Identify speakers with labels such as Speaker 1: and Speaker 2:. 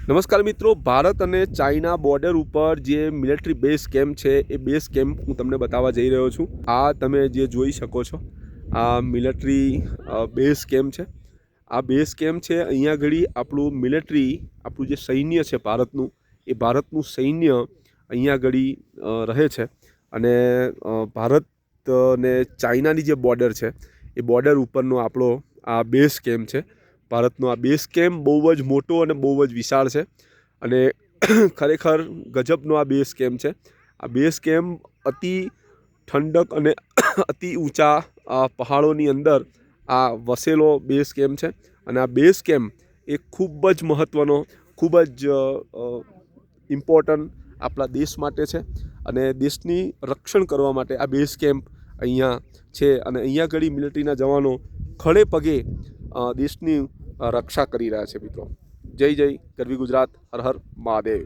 Speaker 1: નમસ્કાર મિત્રો, ભારત અને ચાઇના બોર્ડર ઉપર જે મિલિટરી બેઝ કેમ્પ છે એ બેઝ કેમ્પ હું તમને બતાવવા જઈ રહ્યો છું। આ તમે જે જોઈ શકો છો આ મિલિટરી બેઝ કેમ્પ છે। આ બેઝ કેમ્પ છે, અહીંયા ઘડી આપણું મિલિટરી, આપણું જે સૈન્ય છે ભારતનું, એ ભારતનું સૈન્ય અહીંયા ઘડી રહે છે। અને ભારત ને ચાઇનાની જે બોર્ડર છે એ બોર્ડર ઉપરનો આપણો આ બેઝ કેમ્પ છે। ભારતનો આ બેઝ કેમ્પ બહુ જ મોટો અને બહુ જ વિશાળ છે અને ખરેખર ગજબનો આ બેઝ કેમ્પ છે। આ બેઝ કેમ્પ અતિ ઠંડક અને અતિ ઊંચા પહાડોની અંદર આ વસેલો બેઝ કેમ્પ છે। અને આ બેઝ કેમ્પ એ ખૂબ જ મહત્ત્વનો, ખૂબ જ ઇમ્પોર્ટન્ટ આપણા દેશ માટે છે અને દેશની રક્ષણ કરવા માટે આ બેઝ કેમ્પ અહીંયા છે। અને અહીંયા ઘડી મિલિટરીના જવાનો ખડે પગે દેશની રક્ષા કરી રહ્યા છે। મિત્રો, જય જય ગરવી ગુજરાત, હર હર મહાદેવ।